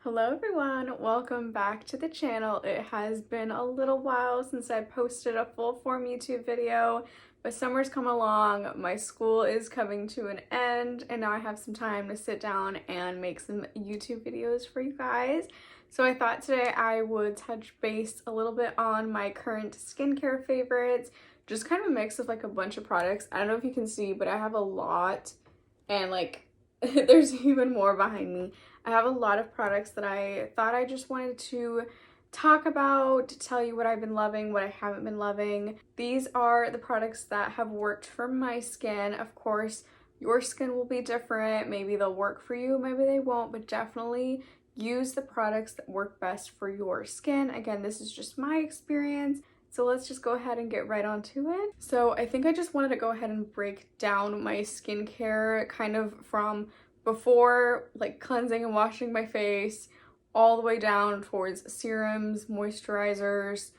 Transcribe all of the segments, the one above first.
Hello everyone, welcome back to the channel. It has been a little while since I posted a full form YouTube video, but summer's come along, my school is coming to an end, and now I have some time to sit down and make some YouTube videos for you guys. So I thought today I would touch base a little bit on my current skincare favorites, just kind of a mix of like a bunch of products. I don't know if you can see, but I have a lot, and like there's even more behind me. I have a lot of products that I thought I just wanted to talk about, to tell you what I've been loving, what I haven't been loving. These are the products that have worked for my skin. Of course, your skin will be different. Maybe they'll work for you, maybe they won't, but definitely use the products that work best for your skin. Again, this is just my experience. So let's just go ahead and get right onto it. So I think I just wanted to go ahead and break down my skincare kind of from before, like cleansing and washing my face, all the way down towards serums, moisturizers,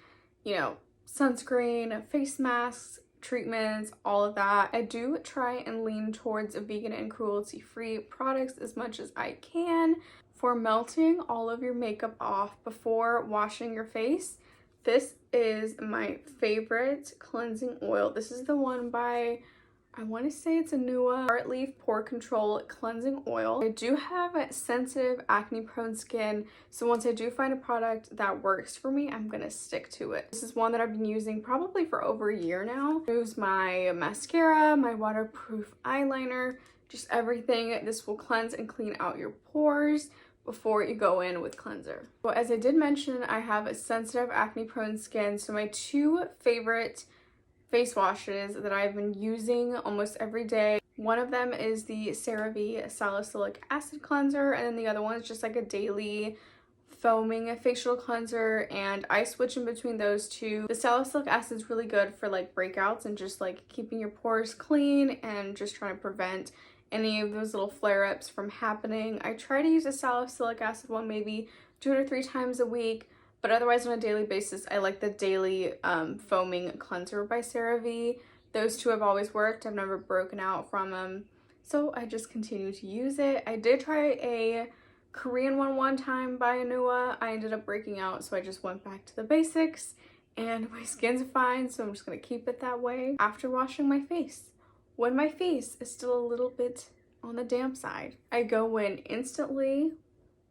sunscreen, face masks, treatments, all of that. I do try and lean towards vegan and cruelty-free products as much as I can. For melting all of your makeup off before washing your face, this is my favorite cleansing oil. This is the one by, I want to say it's Anua Heart Leaf Pore Control Cleansing Oil. I do have sensitive acne prone skin, so once I do find a product that works for me, I'm gonna stick to it. This is one that I've been using probably for over a year now. Removes my mascara, my waterproof eyeliner, just everything. This will cleanse and clean out your pores before you go in with cleanser. Well, as I did mention, I have a sensitive acne prone skin, so my two favorite face washes that I've been using almost every day, one of them is the CeraVe Salicylic Acid Cleanser, and then the other one is just like a daily foaming facial cleanser, and I switch in between those two. The salicylic acid is really good for like breakouts and just like keeping your pores clean and just trying to prevent any of those little flare-ups from happening. I try to use a salicylic acid one maybe 2 to 3 times a week, but otherwise on a daily basis I like the daily foaming cleanser by CeraVe. Those two have always worked. I've never broken out from them, so I just continue to use it. I did try a Korean one time by Anua. I ended up breaking out, so I just went back to the basics, and my skin's fine, so I'm just gonna keep it that way. After washing my face, when my face is still a little bit on the damp side, I go in instantly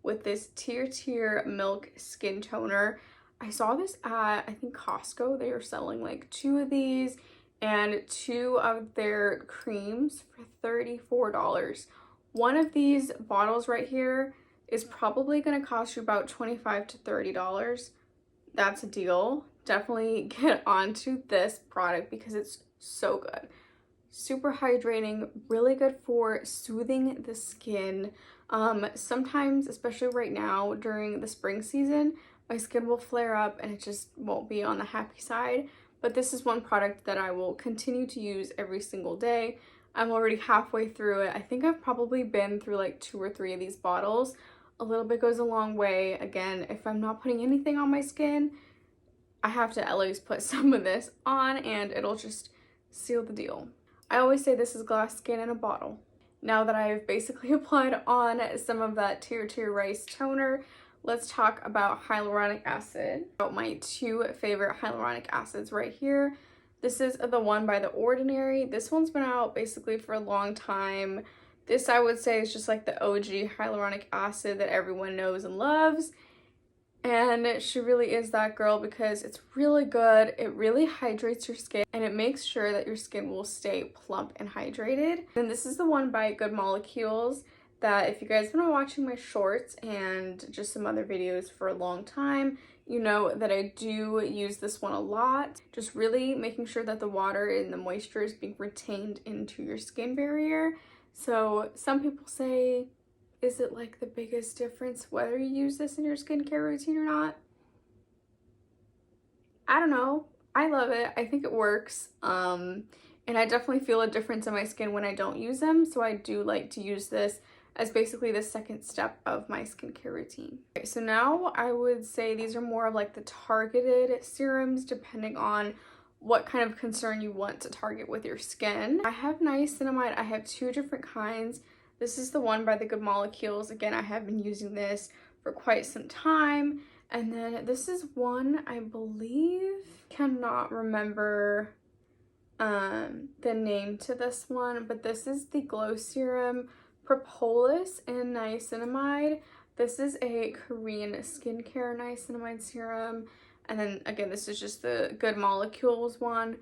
with this TirTir Milk Skin Toner. I saw this at, I think, Costco. They are selling like 2 of these and 2 of their creams for $34. One of these bottles right here is probably going to cost you about $25 to $30. That's a deal. Definitely get onto this product because it's so good. Super hydrating, really good for soothing the skin. Sometimes, especially right now during the spring season, my skin will flare up and it just won't be on the happy side. But this is one product that I will continue to use every single day. I'm already halfway through it. I think I've probably been through like 2 or 3 of these bottles. A little bit goes a long way. Again, if I'm not putting anything on my skin, I have to at least put some of this on and it'll just seal the deal. I always say this is glass skin in a bottle. Now that I've basically applied on some of that TirTir Rice Toner, let's talk about hyaluronic acid. My 2 favorite hyaluronic acids right here. This is the one by The Ordinary. This one's been out basically for a long time. This, I would say, is just like the OG hyaluronic acid that everyone knows and loves. And she really is that girl because it's really good. It really hydrates your skin and it makes sure that your skin will stay plump and hydrated. And this is the one by Good Molecules that, if you guys have been watching my shorts and just some other videos for a long time, you know that I do use this one a lot. Just really making sure that the water and the moisture is being retained into your skin barrier. So some people say, is it like the biggest difference whether you use this in your skincare routine or not? I don't know. I love it. I think it works. And I definitely feel a difference in my skin when I don't use them. So I do like to use this as basically the second step of my skincare routine. Okay, so now I would say these are more of like the targeted serums depending on what kind of concern you want to target with your skin. I have niacinamide. I have 2 different kinds. This is the one by the Good Molecules. Again, I have been using this for quite some time. And then this is one, I believe, cannot remember the name to this one, but this is the Glow Serum Propolis and Niacinamide. This is a Korean skincare niacinamide serum. And then again, this is just the Good Molecules one.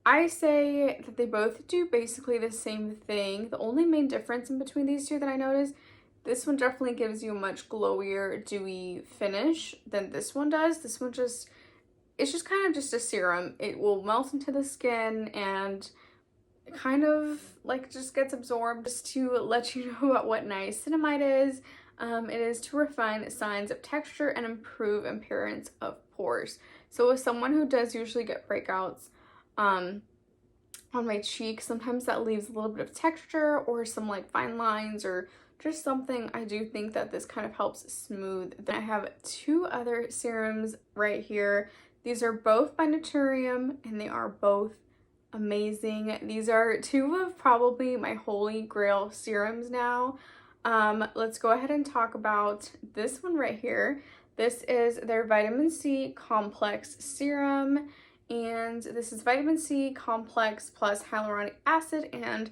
I say that they both do basically the same thing. The only main difference in between these two that I noticed, this one definitely gives you a much glowier, dewy finish than this one does. This one it's just kind of just a serum. It will melt into the skin and kind of like just gets absorbed. Just to let you know about what niacinamide is, it is to refine signs of texture and improve appearance of pores. So as someone who does usually get breakouts on my cheek, sometimes that leaves a little bit of texture or some like fine lines or just something. I do think that this kind of helps smooth. Then I have two other serums right here. These are both by Naturium and they are both amazing. These are two of probably my holy grail serums now. Let's go ahead and talk about this one right here. This is their vitamin C complex serum, and this is vitamin C complex plus hyaluronic acid and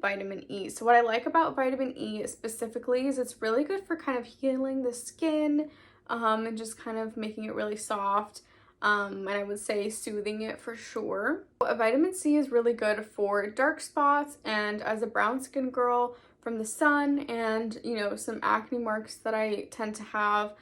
vitamin E. So what I like about vitamin E specifically is it's really good for kind of healing the skin, and just kind of making it really soft, and I would say soothing it for sure. Vitamin C is really good for dark spots, and as a brown skin girl from the sun and, you know, some acne marks that I tend to have,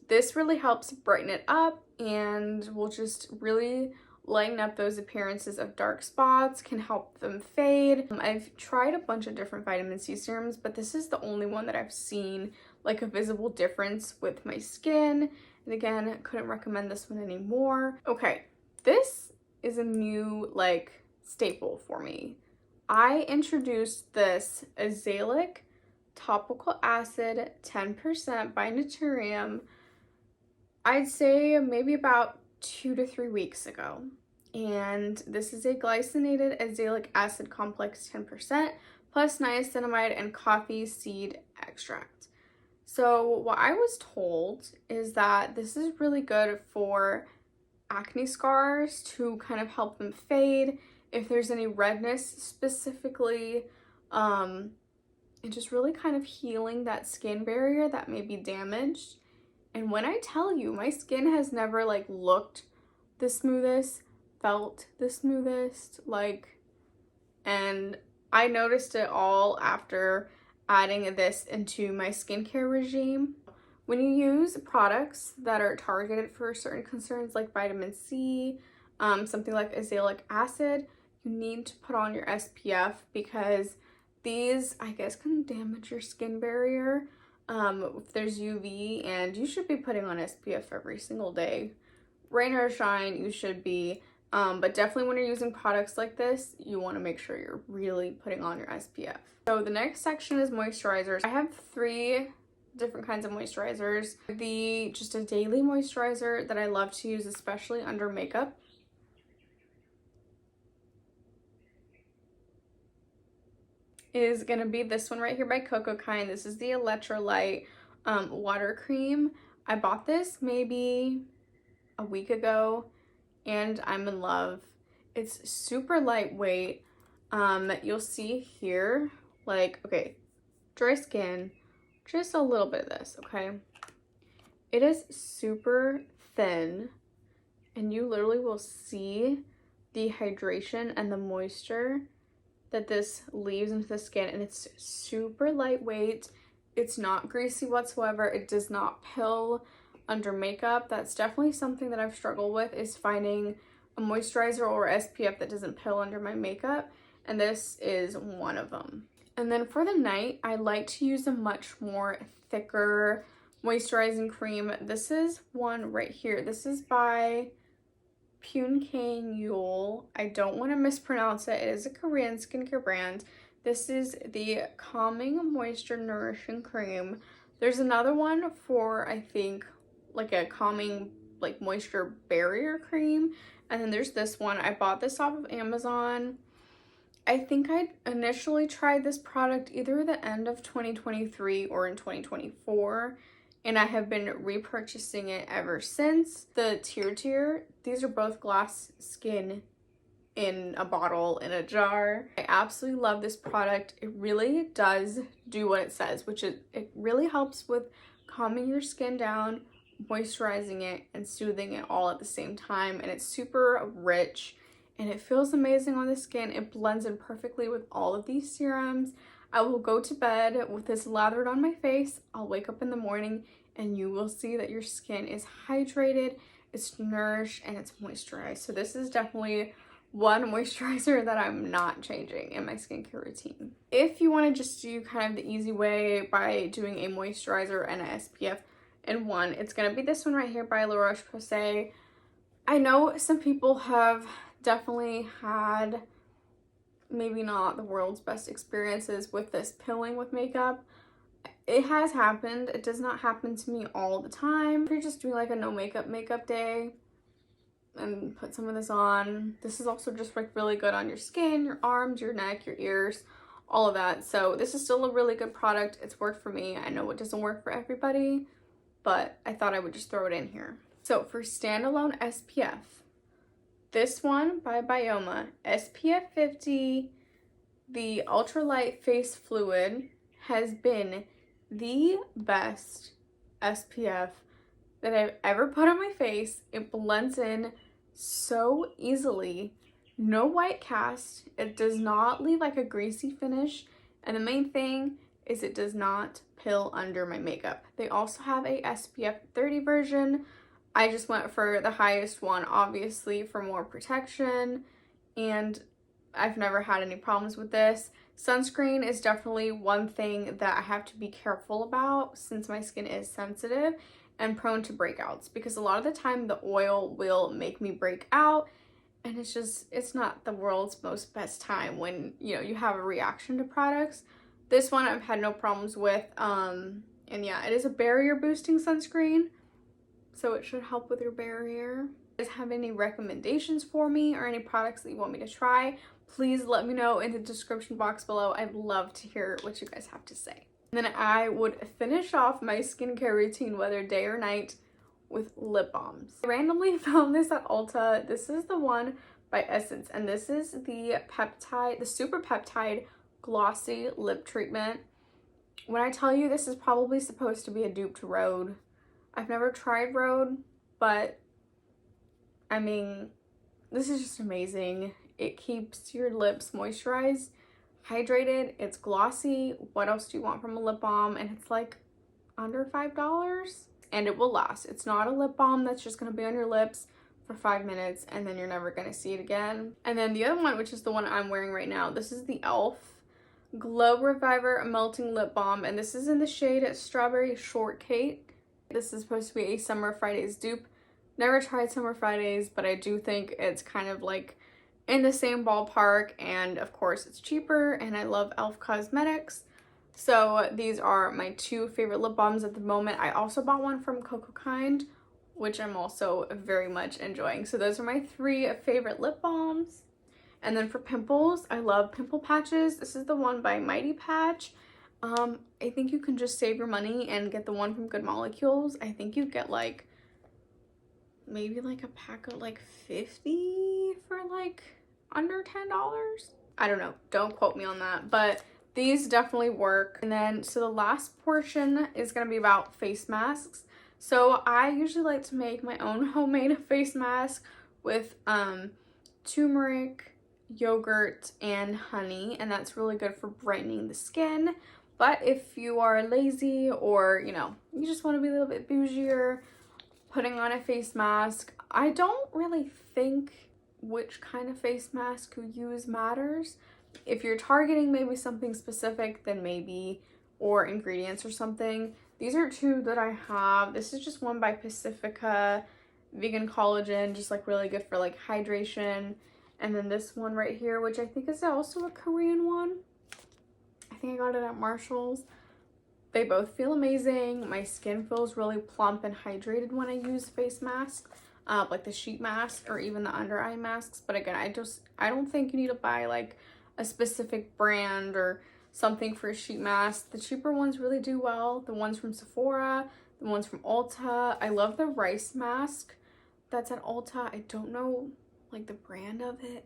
this really helps brighten it up and will just really lighten up those appearances of dark spots, can help them fade. I've tried a bunch of different vitamin C serums, but this is the only one that I've seen like a visible difference with my skin. And again, couldn't recommend this one anymore. Okay, this is a new like staple for me. I introduced this Azelaic Topical Acid 10% by Naturium, I'd say maybe about 2 to 3 weeks ago. And this is a glycinated azelaic acid complex 10% plus niacinamide and coffee seed extract. So what I was told is that this is really good for acne scars to kind of help them fade, if there's any redness specifically, and just really kind of healing that skin barrier that may be damaged. And when I tell you, my skin has never like looked the smoothest, felt the smoothest, like, and I noticed it all after adding this into my skincare regime. When you use products that are targeted for certain concerns like vitamin C, something like azelaic acid, you need to put on your SPF because these, I guess, can damage your skin barrier if there's UV, and you should be putting on SPF every single day. Rain or shine, you should be. But definitely when you're using products like this, you want to make sure you're really putting on your SPF. So the next section is moisturizers. I have 3 different kinds of moisturizers. Just a daily moisturizer that I love to use, especially under makeup, is gonna be this one right here by Cocokind. This is the electrolyte water cream. I bought this maybe a week ago and I'm in love. It's super lightweight. You'll see here, like, okay, dry skin, just a little bit of this, okay? It is super thin and you literally will see the hydration and the moisture that this leaves into the skin, and it's super lightweight. It's not greasy whatsoever. It does not pill under makeup. That's definitely something that I've struggled with, is finding a moisturizer or SPF that doesn't pill under my makeup, and this is one of them. And then for the night, I like to use a much more thicker moisturizing cream. This is one right here. This is by Pyunkang. I don't want to mispronounce it. It is a Korean skincare brand. This is the Calming Moisture Nourishing Cream. There's another one for, I think, like a calming like moisture barrier cream. And then there's this one. I bought this off of Amazon I think I initially tried this product either the end of 2023 or in 2024, and I have been repurchasing it ever since. The TirTir, these are both glass skin in a bottle, in a jar. I absolutely love this product. It really does do what it says, which is it really helps with calming your skin down, moisturizing it, and soothing it all at the same time. And it's super rich and it feels amazing on the skin. It blends in perfectly with all of these serums. I will go to bed with this lathered on my face. I'll wake up in the morning and you will see that your skin is hydrated, it's nourished, and it's moisturized. So this is definitely one moisturizer that I'm not changing in my skincare routine. If you want to just do kind of the easy way by doing a moisturizer and an SPF in one, it's going to be this one right here by Roche Posay. I know some people have definitely had maybe not the world's best experiences with this pilling with makeup. It has happened. It does not happen to me all the time. If you're just doing like a no makeup day and put some of this on, this is also just like really good on your skin, your arms, your neck, your ears, all of that. So this is still a really good product. It's worked for me. I know it doesn't work for everybody, but I thought I would just throw it in here. So for standalone SPF, this one by Byoma, SPF 50, the ultralight face fluid, has been the best SPF that I've ever put on my face. It blends in so easily, no white cast, it does not leave like a greasy finish, and the main thing is it does not pill under my makeup. They also have a SPF 30 version. I just went for the highest one, obviously, for more protection, and I've never had any problems with this. Sunscreen is definitely one thing that I have to be careful about since my skin is sensitive and prone to breakouts, because a lot of the time the oil will make me break out, and it's not the world's most best time when, you know, you have a reaction to products. This one I've had no problems with, and yeah, it is a barrier boosting sunscreen, so it should help with your barrier. If you guys have any recommendations for me or any products that you want me to try, please let me know in the description box below. I'd love to hear what you guys have to say. And then I would finish off my skincare routine, whether day or night, with lip balms. I randomly found this at Ulta. This is the one by Essence, and this is the Peptide, the Super Peptide Glossy Lip Treatment. When I tell you this is probably supposed to be a dupe to Rhode, I've never tried Rhode, but I mean, this is just amazing. It keeps your lips moisturized, hydrated, it's glossy. What else do you want from a lip balm? And it's like under $5, and it will last. It's not a lip balm that's just going to be on your lips for 5 minutes and then you're never going to see it again. And then the other one, which is the one I'm wearing right now, this is the e.l.f. Glow Reviver Melting Lip Balm, and this is in the shade Strawberry Shortcake. This is supposed to be a Summer Fridays dupe. Never tried Summer Fridays, but I do think it's kind of like in the same ballpark, and of course it's cheaper, and I love e.l.f. Cosmetics. So these are my two favorite lip balms at the moment. I also bought one from Cocokind, which I'm also very much enjoying. So those are my three favorite lip balms. And then for pimples, I love pimple patches. This is the one by Mighty Patch. I think you can just save your money and get the one from Good Molecules. I think you get like maybe like a pack of like 50 for like under $10. I don't know, don't quote me on that, but these definitely work. And then so the last portion is going to be about face masks. So I usually like to make my own homemade face mask with turmeric, yogurt, and honey, and that's really good for brightening the skin. But if you are lazy, or you know, you just want to be a little bit bougier putting on a face mask, I don't really think which kind of face mask you use matters. If you're targeting maybe something specific, then maybe, or ingredients or something. These are two that I have. This is just one by Pacifica, vegan collagen, just like really good for like hydration. And then this one right here, which I think is also a Korean one. I think I got it at Marshall's. They both feel amazing. My skin feels really plump and hydrated when I use face masks, like the sheet mask or even the under eye masks. But again, I don't think you need to buy like a specific brand or something for a sheet mask. The cheaper ones really do well. The ones from Sephora, the ones from Ulta. I love the rice mask that's at Ulta. I don't know like the brand of it.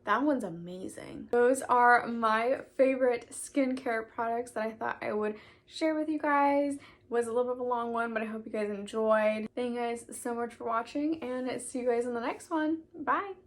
That one's amazing. Those are my favorite skincare products that I thought I would share with you guys. It was a little bit of a long one, but I hope you guys enjoyed. Thank you guys so much for watching, and see you guys in the next one. Bye!